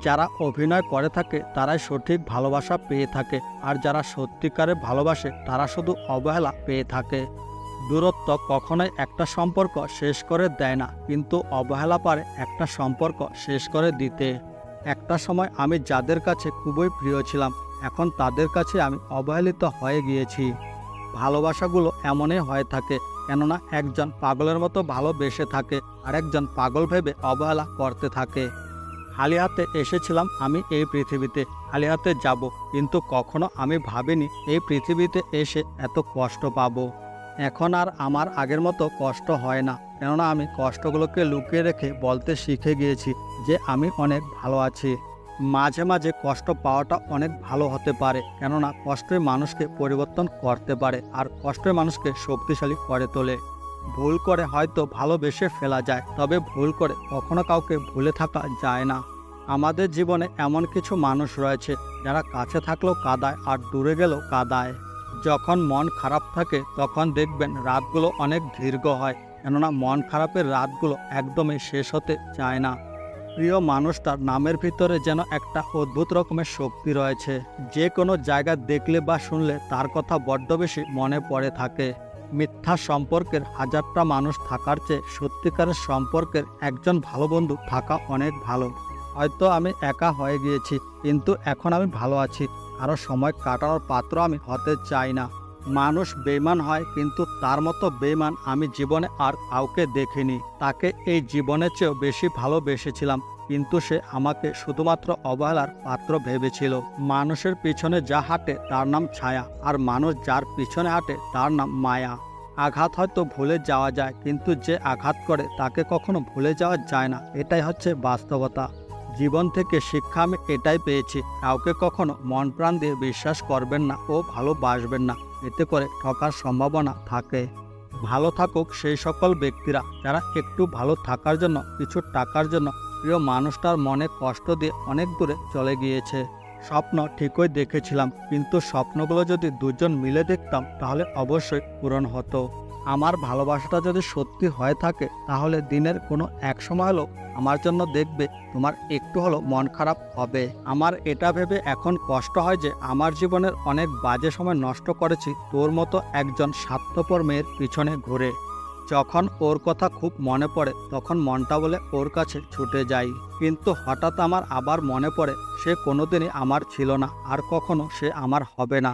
যারা অভিনয় করে থাকে তারাই সঠিক ভালোবাসা পেয়ে থাকে, আর যারা সত্যিকারে ভালোবাসে তারা শুধু অবহেলা পেয়ে থাকে। দূরত্ব কখনোই একটা সম্পর্ক শেষ করে দেয় না, কিন্তু অবহেলা পারে একটা সম্পর্ক শেষ করে দিতে। একটা সময় আমি যাদের কাছে খুবই প্রিয় ছিলাম, এখন তাদের কাছে আমি অবহেলিত হয়ে গিয়েছি। ভালোবাসাগুলো এমনই হয়ে থাকে, কেননা একজন পাগলের মতো ভালোবেসে থাকে আর একজন পাগল ভেবে অবহেলা করতে থাকে। খালি হাতে এসেছিলাম আমি এই পৃথিবীতে, খালি হাতে যাব, কিন্তু কখনো আমি ভাবিনি এই পৃথিবীতে এসে এত কষ্ট পাবো। এখন আর আমার আগের মতো কষ্ট হয় না, কেননা আমি কষ্টগুলোকে লুকিয়ে রেখে বলতে শিখে গিয়েছি যে আমি অনেক ভালো আছি। মাঝে মাঝে কষ্ট পাওয়াটা অনেক ভালো হতে পারে, কেননা কষ্টই মানুষকে পরিবর্তন করতে পারে আর কষ্টই মানুষকে শক্তিশালী করে তোলে। ভুল করে হয়তো ভালোবেসে ফেলা যায়, তবে ভুল করে কখনো কাউকে ভুলে থাকা যায় না। আমাদের জীবনে এমন কিছু মানুষ রয়েছে যারা কাছে থাকলেও কাঁদায় আর দূরে গেলেও কাঁদায়। যখন মন খারাপ থাকে তখন দেখবেন রাতগুলো অনেক দীর্ঘ হয়, কেননা মন খারাপের রাতগুলো একদমই শেষ হতে চায় না। প্রিয় মানুষটার নামের ভিতরে যেন একটা অদ্ভুত রকমের শক্তি রয়েছে। যে কোনো জায়গা দেখলে বা শুনলে তার কথা বড্ড বেশি মনে পড়ে থাকে। মিথ্যা সম্পর্কের হাজারটা মানুষ থাকার চেয়ে সত্যিকারের সম্পর্কের একজন ভালো বন্ধু থাকা অনেক ভালো। হয়তো আমি একা হয়ে গিয়েছি, কিন্তু এখন আমি ভালো আছি। আরও সময় কাটানোর পাত্র আমি হতে চাই না। মানুষ বেইমান হয়, কিন্তু তার মতো বেইমান আমি জীবনে আর কাউকে দেখিনি। তাকে এই জীবনের চেয়েও বেশি ভালোবেসেছিলাম, কিন্তু সে আমাকে শুধুমাত্র অবহেলার পাত্র ভেবেছিল। মানুষের পিছনে যা হাঁটে তার নাম ছায়া, আর মানুষ যার পিছনে হাঁটে তার নাম মায়া। আঘাত হয়তো ভুলে যাওয়া যায়, কিন্তু যে আঘাত করে তাকে কখনো ভুলে যাওয়া যায় না। এটাই হচ্ছে বাস্তবতা। জীবন থেকে শিক্ষা আমি এটাই পেয়েছি, কাউকে কখনো মন প্রাণ দিয়ে বিশ্বাস করবেন না ও ভালোবাসবেন না, এতে করে ঠকার সম্ভাবনা থাকে। ভালো থাকুক সেই সকল ব্যক্তিরা যারা একটু ভালো থাকার জন্য, কিছু টাকার জন্য প্রিয় মানুষটার মনে কষ্ট দিয়ে অনেক দূরে চলে গিয়েছে। স্বপ্ন ঠিকই দেখেছিলাম, কিন্তু স্বপ্নগুলো যদি দুজন মিলে দেখতাম তাহলে অবশ্যই পূরণ হতো। আমার ভালোবাসাটা যদি সত্যি হয়ে থাকে, তাহলে দিনের কোনো এক সময় হলেও আমার জন্য দেখবে তোমার একটু হলো মন খারাপ হবে। আমার এটা ভেবে এখন কষ্ট হয় যে আমার জীবনের অনেক বাজে সময় নষ্ট করেছি তোর মতো একজন স্বার্থপর মেয়ের পিছনে ঘুরে। যখন ওর কথা খুব মনে পড়ে তখন মনটা বলে ওর কাছে ছুটে যাই, কিন্তু হঠাৎ আমার আবার মনে পড়ে সে কোনোদিনই আমার ছিল না, আর কখনো সে আমার হবে না।